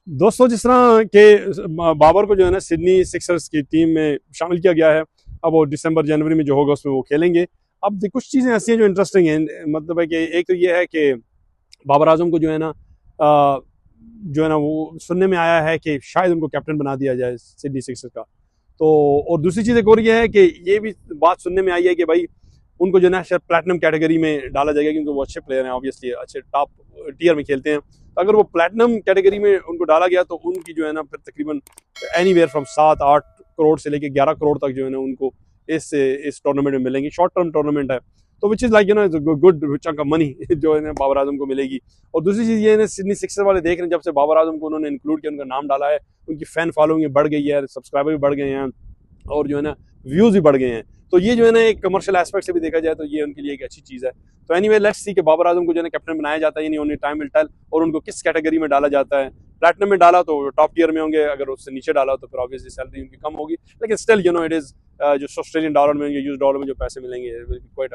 दोस्तों, जिस तरह के बाबर को जो है ना सिडनी सिक्सर्स की टीम में शामिल किया गया है, अब वो दिसंबर जनवरी में जो होगा उसमें वो खेलेंगे। अब कुछ चीज़ें ऐसी हैं जो इंटरेस्टिंग हैं, मतलब है कि एक तो ये है कि बाबर आजम को जो है ना वो सुनने में आया है कि शायद उनको कैप्टन बना दिया जाए सिडनी सिक्सर्स का। तो और दूसरी चीज़ एक और ये है कि ये भी बात सुनने में आई है कि भाई उनको जो है ना शायद प्लैटिनम कैटेगरी में डाला जाएगा, क्योंकि वो अच्छे प्लेयर हैं, ऑब्वियसली अच्छे टॉप टीयर में खेलते हैं। तो अगर वो प्लैटिनम कैटेगरी में उनको डाला गया तो उनकी जो है ना फिर तकरीबन एनीवेयर फ्रॉम 7-8 करोड़ से लेकर 11 करोड़ तक जो है ना उनको इस टूर्नामेंट में मिलेंगी। शॉर्ट टर्म टूर्नामेंट है, तो which is like good chunk of money जो है ना बाबर आजम को मिलेगी। और दूसरी चीज़ ये है ना सिडनी सिक्सर वाले देख रहे हैं, जब से बाबर आजम को उन्होंने इंक्लूड किया, उनका नाम डाला है, उनकी फैन फॉलोइंग बढ़ गई है, सब्सक्राइबर भी बढ़ गए हैं और जो है ना व्यूज़ भी बढ़ गए हैं। तो ये जो है ना एक कमर्शियल एस्पेक्ट से भी देखा जाए तो ये उनके लिए एक अच्छी चीज़ है। तो एनीवे लेट्स सी कि बाबर आजम को जो है ना कैप्टन बनाया जाता है, यानी ओनली टाइम विल टेल, और उनको किस कैटेगरी में डाला जाता है। प्लैटिनम में डाला तो टॉप टियर में होंगे, अगर उससे नीचे डाला तो फिर ऑब्वियसली सैलरी उनकी कम होगी, लेकिन स्टिल इट इज़ जो ऑस्ट्रेलियन डॉलर में, यूएस डॉलर में जो पैसे मिलेंगे, quite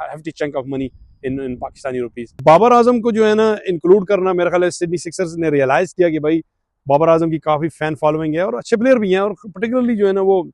hefty chunk of money in Pakistani rupees. Babar Azam को जो है ना इंक्लूड करना, मेरा ख्याल है सिडनी सिक्सर्स ने रियलाइज किया कि भाई बाबर आजम की काफ़ी फैन फॉलोइंग है और अच्छे प्लेयर भी हैं, और पर्टिकुलरली जो है ना वो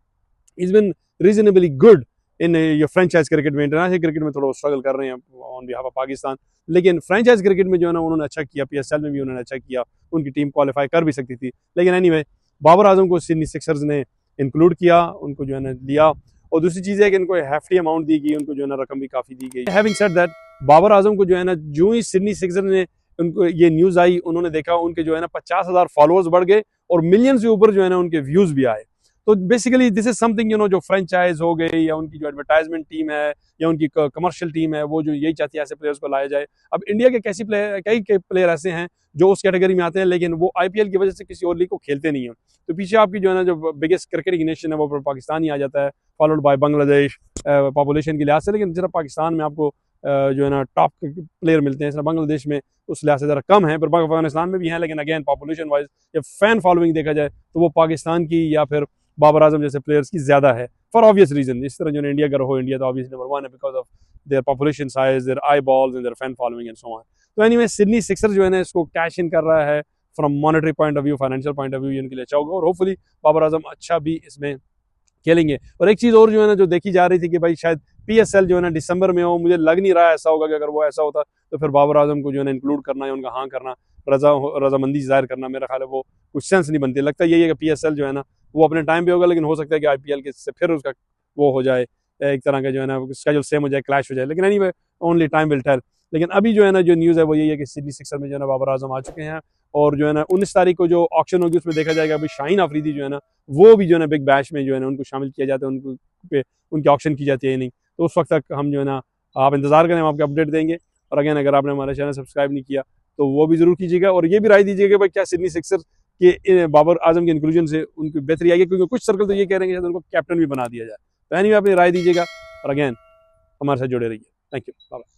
is been reasonably good in your franchise cricket में। इंटरनेशनल क्रिकेट में थोड़ा स्ट्रगल कर रहे हैं ऑन बिहाफ ऑफ पाकिस्तान, लेकिन फ्रेंचाइज क्रिकेट में जो है ना उन्होंने अच्छा किया, पीएसएल में भी उन्होंने अच्छा किया, उनकी टीम क्वालिफाई कर भी सकती थी। लेकिन एनीवे बाबर आजम को सिडनी सिक्सर्स ने इंक्लूड किया, उनको जो है ना लिया। और दूसरी चीज़ है कि इनको हैफ्टी अमाउंट दी गई, उनको जो है ना रकम भी काफ़ी दी गई। Having said that, Babar Azam को जो है ना जो ही सिडनी सिक्सर्स ने उनको ये न्यूज़ आई, उन्होंने देखा उनके जो है ना 50,000 फॉलोअर्स बढ़ गए और मिलियन से ऊपर जो है ना उनके व्यूज़ भी आए। तो बेसिकली दिस इज समथिंग जो फ्रेंचाइज हो गई या उनकी जो एडवर्टाइजमेंट टीम है या उनकी कमर्शियल टीम है, वो जो यही चाहती है ऐसे प्लेयर्स को लाया जाए। अब इंडिया के कई प्लेयर ऐसे हैं जो उस कैटेगरी में आते हैं, लेकिन वो आईपीएल की वजह से किसी और लीग को खेलते नहीं हैं। तो पीछे आपकी जो है ना जो बिगेस्ट क्रिकेट नेशन है वो पाकिस्तान ही आ जाता है, फॉलोड बाय बांग्लादेश पॉपुलेशन के लिहाज से। लेकिन जरा पाकिस्तान में आपको जो है ना टॉप प्लेयर मिलते हैं, बांग्लादेश में उस लिहाज से ज़रा कम है, पर अफगानिस्तान में भी हैं, लेकिन अगेन पॉपुलेशन वाइज या फैन फॉलोइंग देखा जाए तो वो पाकिस्तान की या फिर बाबर आजम जैसे प्लेयर्स की ज्यादा है, फॉर ऑब्वियस रीजन। इस तरह जो इंडिया का रहो, इंडिया तो ऑब्वियसली नंबर 1 है because of their population size, their eye balls and their fan following and so on. तो एनीवे सिडनी सिक्सर जो है ना इसको कैश इन कर रहा है from monetary point of view, financial point of view, इनके लिए अच्छा होगा और होपफुली बाबर आजम अच्छा भी इसमें खेलेंगे। और एक चीज़ और जो है ना जो देखी जा रही थी कि भाई शायद पीएसएल जो है ना दिसंबर में हो, मुझे लग नहीं रहा ऐसा होगा कि अगर वो ऐसा होता तो फिर बाबर आजम को जो है ना इंक्लूड करना या उनका हाँ करना, रजामंदी जाहिर करना, मेरा ख्याल है वो कुछ सेंस नहीं बनती। लगता यही है कि पीएसएल जो है ना वो अपने टाइम पे होगा, लेकिन हो सकता है कि आईपीएल के से फिर उसका वो हो जाए, एक तरह का जो है ना स्केड्यूल सेम हो जाए, क्लैश हो जाए। लेकिन anyway only time will tell. लेकिन अभी जो है ना जो न्यूज़ है वो यही है कि सिडनी सिक्सर में जो है ना बाबर आजम आ चुके हैं, और जो है ना 19 तारीख को जो ऑक्शन होगी उसमें देखा जाएगा अभी शाहीन अफरीदी जो है ना वो भी जो है ना बिग बैश में जो है ना उनको शामिल किया जाता है, उनको पे उनकी ऑक्शन की जाती है नहीं। तो उस वक्त तक हम जो है ना आप इंतजार करें, हम आपको अपडेट देंगे। और अगेन अगर आपने हमारा चैनल सब्सक्राइब नहीं किया तो वो भी जरूर कीजिएगा, और ये भी राय दीजिएगा कि भाई क्या सिडनी सिक्सर के बाबर आजम के इंक्लूजन से उनकी बेहतरी आई है, क्योंकि कुछ सर्कल तो ये कह रहे हैं कि उनको कैप्टन भी बना दिया जाए। तो एनीवे अपनी राय दीजिएगा और अगेन हमारे साथ जुड़े रहिए। Thank you, bye.